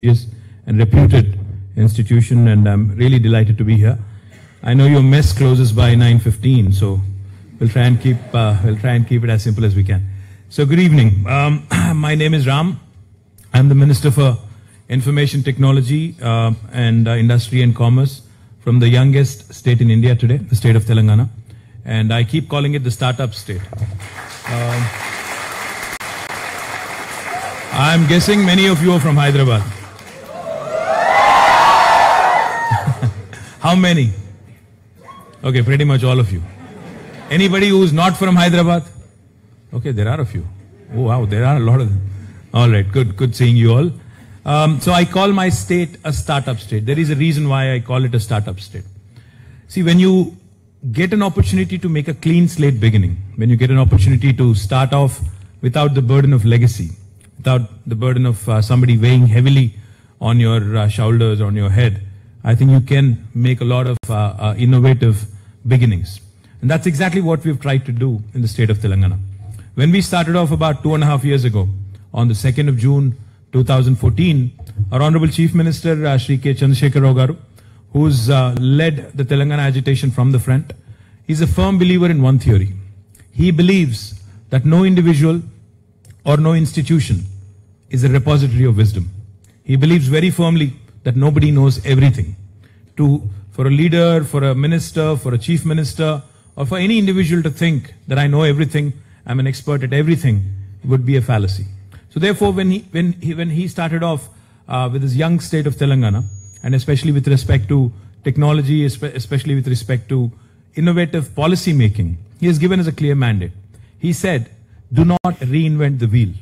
and reputed institution, and I'm really delighted to be here. I know your mess closes by 9:15, so we'll try and keep it as simple as we can. So good evening. My name is Ram. I'm the Minister for Information Technology and Industry and Commerce from the youngest state in India today, the state of Telangana, and I keep calling it the startup state. I'm guessing many of you are from Hyderabad. How many? Okay, pretty much all of you. Anybody who's not from Hyderabad? Okay, there are a few. Oh wow, there are a lot of them. All right, good seeing you all. So I call my state a startup state. There is a reason why I call it a startup state. See, when you get an opportunity to make a clean slate beginning, when you get an opportunity to start off without the burden of legacy, without the burden of somebody weighing heavily on your shoulders, on your head, I think you can make a lot of innovative beginnings. And that's exactly what we've tried to do in the state of Telangana. When we started off about 2.5 years ago, on the 2nd of June 2014, our Honorable Chief Minister Shri K. Chandrasekhar Rao Garu, who's led the Telangana agitation from the front, he's a firm believer in one theory. He believes that no individual or no institution is a repository of wisdom. He believes very firmly that nobody knows everything. For a leader, for a minister, for a chief minister, or for any individual to think that I know everything, I'm an expert at everything, would be a fallacy. So therefore, when he started off with his young state of Telangana, and especially with respect to technology, especially with respect to innovative policy making, he has given us a clear mandate. He said, do not reinvent the wheel.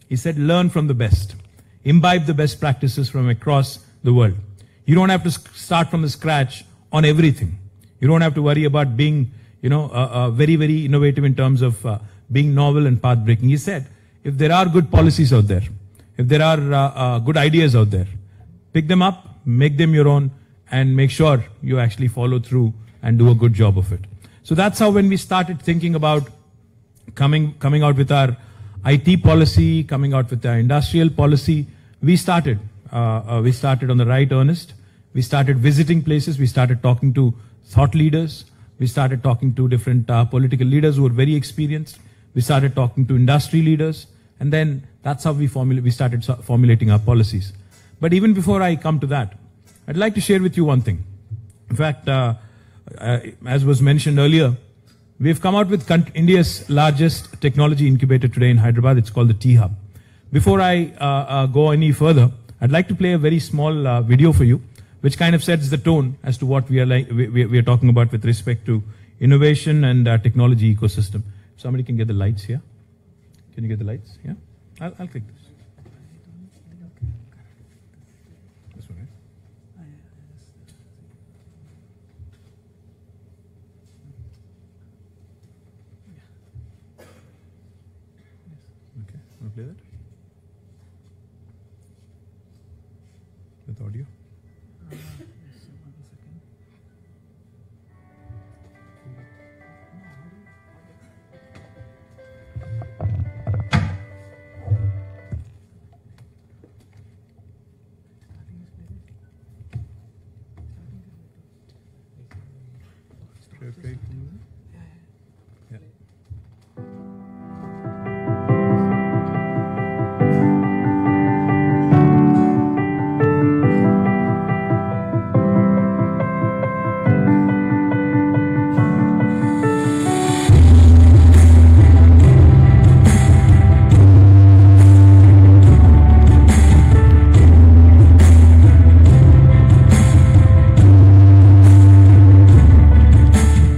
He said, learn from the best. Imbibe the best practices from across the world. You don't have to start from the scratch on everything. You don't have to worry about being, very, very innovative in terms of being novel and path-breaking. He said, if there are good policies out there, if there are good ideas out there, pick them up, make them your own, and make sure you actually follow through and do a good job of it. So that's how, when we started thinking about coming out with our IT policy, coming out with our industrial policy, we started on the right earnest. We started visiting places. We started talking to thought leaders. We started talking to different political leaders who were very experienced. We started talking to industry leaders. And then that's how we started formulating our policies. But even before I come to that, I'd like to share with you one thing. In fact, as was mentioned earlier, we've come out with India's largest technology incubator today in Hyderabad. It's called the T-Hub. Before I go any further, I'd like to play a very small video for you, which kind of sets the tone as to what we are talking about with respect to innovation and technology ecosystem. If somebody can get the lights here. Can you get the lights? Yeah? I'll click this. This one, right? Okay, want to play that? With audio? Okay. Yeah.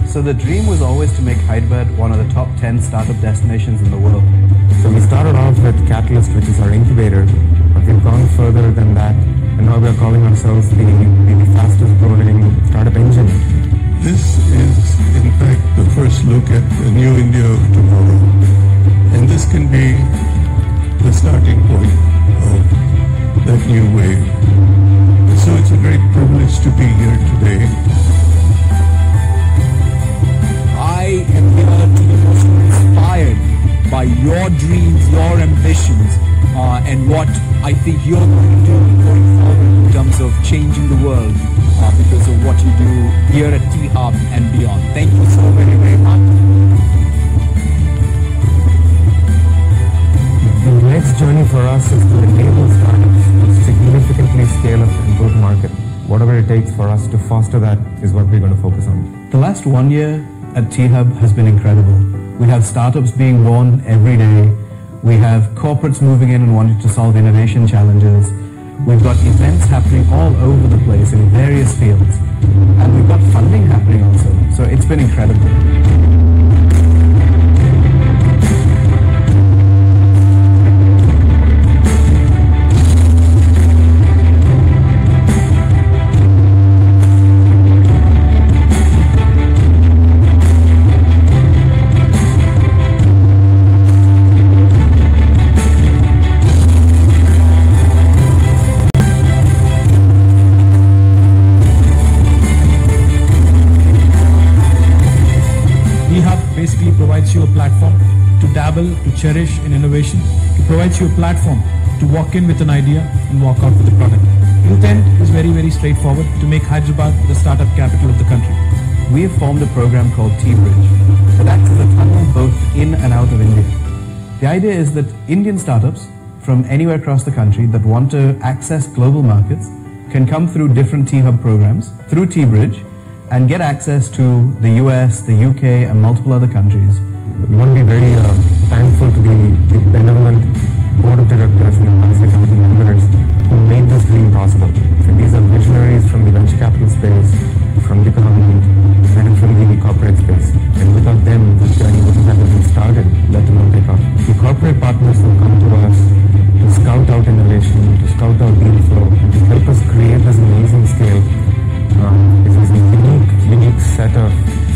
So the dream was always to make Hyderabad one of the top 10 startup destinations in the world. So we started off with Catalyst, which is our incubator, but we've gone further than that, and now we're calling ourselves the fastest growing startup engine. This is, in fact, the first look at the new India of tomorrow. And this can be the starting point of that new wave. So it's a great privilege to be here today. I am here to be most inspired by your dreams, your ambitions, and what I think you're going to do going forward in terms of changing the world because of what you do here at T-Hub and beyond. Thank you so very, very much. The next journey for us is to enable startups to significantly scale up and go to market. Whatever it takes for us to foster that is what we're going to focus on. The last 1 year at T-Hub has been incredible. We have startups being born every day. We have corporates moving in and wanting to solve innovation challenges. We've got events happening all over the place in various fields. And we've got funding happening also. So it's been incredible. Basically provides you a platform to dabble, to cherish in innovation. It provides you a platform to walk in with an idea and walk out with a product. Intent is very, very straightforward: to make Hyderabad the startup capital of the country. We have formed a program called T-Bridge that acts as a tunnel both in and out of India. The idea is that Indian startups from anywhere across the country that want to access global markets can come through different T-Hub programs through T-Bridge and get access to the US, the UK, and multiple other countries. We want to be very thankful to the benevolent board of directors and the IIT members who made this dream possible. And these are visionaries from the venture capital space, from the government, and from the corporate space. And without them, this journey wouldn't have been started, let alone take off. The corporate partners will come to us to scout out innovation, to scout out deal flow, and to help us create this amazing scale. This is a unique set of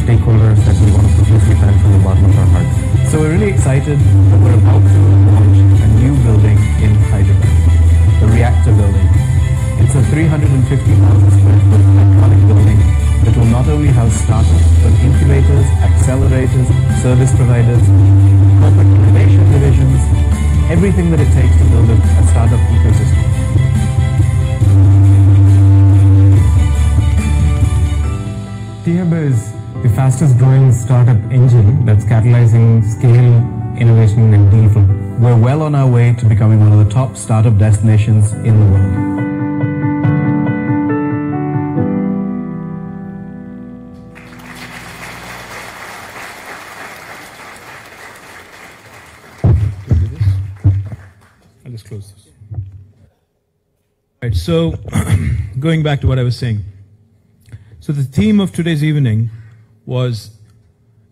stakeholders that we want to profusely thank from the bottom of our heart. So we're really excited that we're about to launch a new building in Hyderabad, the Reactor Building. It's a 350,000 square foot iconic building that will not only house startups, but incubators, accelerators, service providers, corporate innovation divisions, everything that it takes to build a startup ecosystem. T-Hub is the fastest growing startup engine that's catalyzing scale, innovation, and deal flow. We're well on our way to becoming one of the top startup destinations in the world. I'll just close this. Right, so going back to what I was saying. So the theme of today's evening was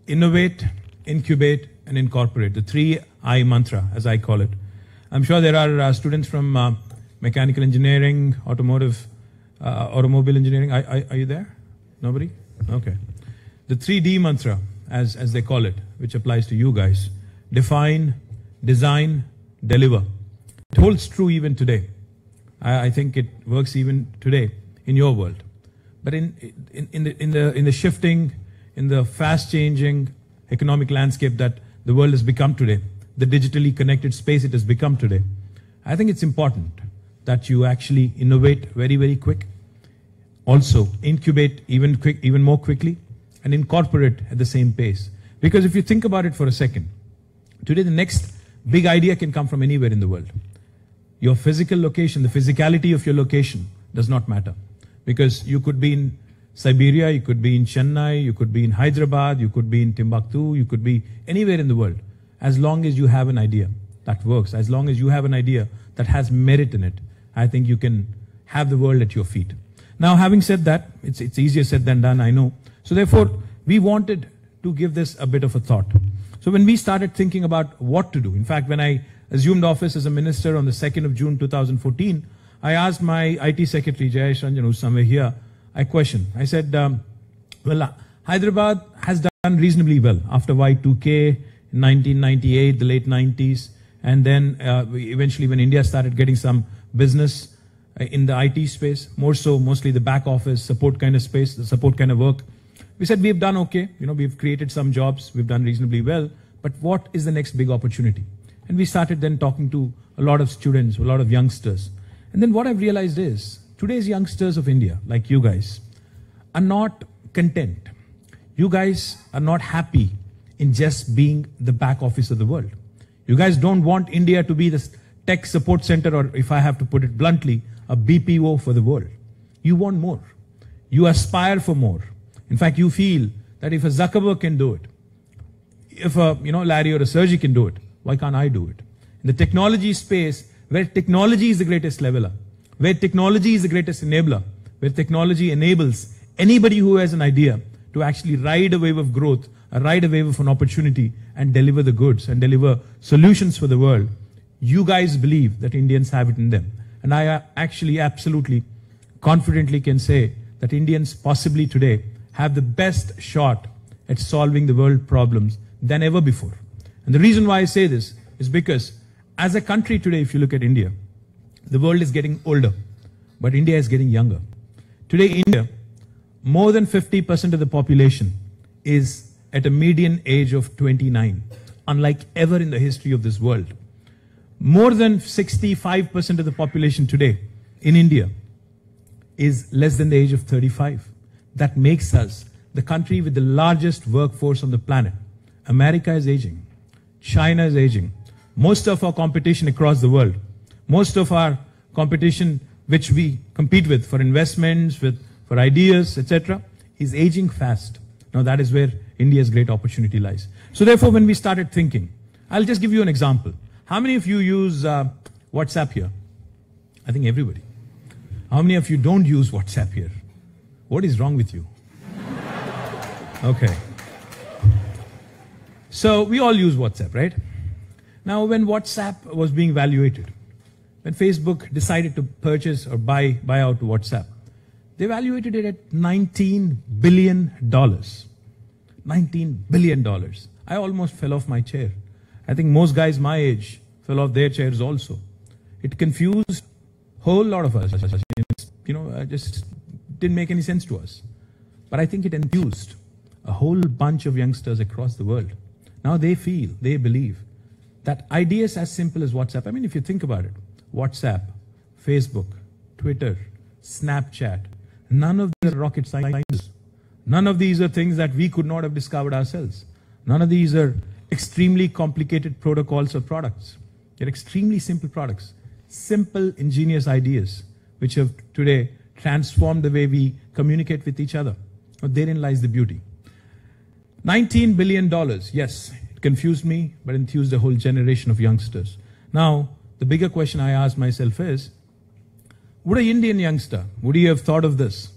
innovate, incubate, and incorporate, the 3I mantra, as I call it. I'm sure there are students from mechanical engineering, automobile engineering. Are you there? Nobody? Okay. The 3D mantra, as they call it, which applies to you guys: define, design, deliver. It holds true even today. I think it works even today in your world. But in the shifting, in the fast-changing economic landscape that the world has become today, the digitally connected space it has become today, I think it's important that you actually innovate very, very quick. Also, incubate even more quickly, and incorporate at the same pace. Because if you think about it for a second, today the next big idea can come from anywhere in the world. Your physical location, the physicality of your location does not matter. Because you could be in Siberia, you could be in Chennai, you could be in Hyderabad, you could be in Timbuktu, you could be anywhere in the world. As long as you have an idea that works, as long as you have an idea that has merit in it, I think you can have the world at your feet. Now, having said that, it's easier said than done, I know. So therefore, we wanted to give this a bit of a thought. So when we started thinking about what to do, in fact, when I assumed office as a minister on the 2nd of June 2014, I asked my IT secretary, Jayesh Ranjan, who's somewhere here, I questioned. I said, well, Hyderabad has done reasonably well after Y2K, in 1998, the late 90s, and then eventually when India started getting some business in the IT space, more so mostly the back office, support kind of space, the support kind of work. We said we've done okay, we've created some jobs, we've done reasonably well, but what is the next big opportunity? And we started then talking to a lot of students, a lot of youngsters. And then what I've realized is, today's youngsters of India, like you guys, are not content. You guys are not happy in just being the back office of the world. You guys don't want India to be the tech support center, or if I have to put it bluntly, a BPO for the world. You want more. You aspire for more. In fact, you feel that if a Zuckerberg can do it, if a Larry or a Sergey can do it, why can't I do it? In the technology space, where technology is the greatest leveler, where technology is the greatest enabler, where technology enables anybody who has an idea to actually ride a wave of growth, ride a wave of an opportunity, and deliver the goods and deliver solutions for the world. You guys believe that Indians have it in them. And I actually absolutely confidently can say that Indians possibly today have the best shot at solving the world problems than ever before. And the reason why I say this is because as a country today, if you look at India, the world is getting older, but India is getting younger. Today, India, more than 50% of the population is at a median age of 29, unlike ever in the history of this world. More than 65% of the population today in India is less than the age of 35. That makes us the country with the largest workforce on the planet. America is aging. China is aging. Most of our competition across the world, most of our competition which we compete with for investments, for ideas, etc., is aging fast. Now that is where India's great opportunity lies. So therefore, when we started thinking, I'll just give you an example. How many of you use WhatsApp here? I think everybody. How many of you don't use WhatsApp here? What is wrong with you? Okay. So we all use WhatsApp, right? Now when WhatsApp was being evaluated, when Facebook decided to purchase or buy out WhatsApp, they evaluated it at $19 billion. $19 billion. I almost fell off my chair. I think most guys my age fell off their chairs also. It confused a whole lot of us. It just didn't make any sense to us. But I think it enthused a whole bunch of youngsters across the world. Now they feel, they believe that ideas as simple as WhatsApp, I mean, if you think about it, WhatsApp, Facebook, Twitter, Snapchat, none of these are rocket science. None of these are things that we could not have discovered ourselves. None of these are extremely complicated protocols or products. They're extremely simple products, simple, ingenious ideas, which have today transformed the way we communicate with each other. But therein lies the beauty. $19 billion, yes, it confused me, but enthused a whole generation of youngsters. Now, the bigger question I ask myself is, would an Indian youngster, would he have thought of this?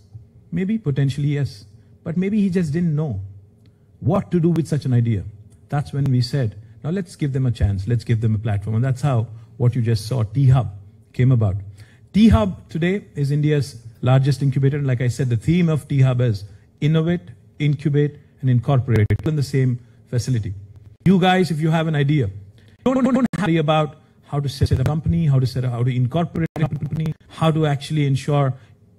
Maybe, potentially, yes. But maybe he just didn't know what to do with such an idea. That's when we said, now let's give them a chance, let's give them a platform. And that's how what you just saw, T-Hub, came about. T-Hub today is India's largest incubator. And like I said, the theme of T-Hub is innovate, incubate, and incorporate in the same facility. You guys, if you have an idea, don't worry about how to set up a company, how to incorporate a company, how to actually ensure,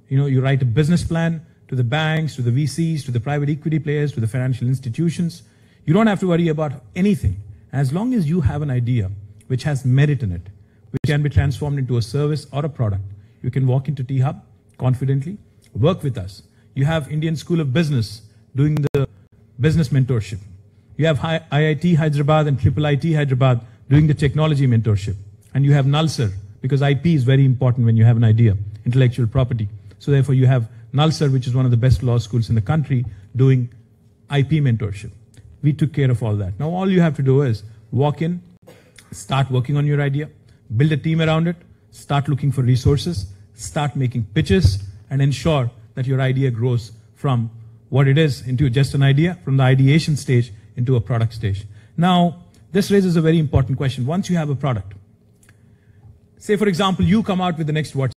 you write a business plan to the banks, to the VCs, to the private equity players, to the financial institutions. You don't have to worry about anything. As long as you have an idea which has merit in it, which can be transformed into a service or a product, you can walk into T-Hub confidently, work with us. You have Indian School of Business doing the business mentorship. You have IIT Hyderabad and IIT Hyderabad doing the technology mentorship. And you have Nalsar, because IP is very important when you have an idea, intellectual property. So therefore you have Nalsar, which is one of the best law schools in the country, doing IP mentorship. We took care of all that. Now all you have to do is walk in, start working on your idea, build a team around it, start looking for resources, start making pitches, and ensure that your idea grows from what it is into just an idea, from the ideation stage into a product stage. Now, this raises a very important question. Once you have a product, say for example, you come out with the next WhatsApp.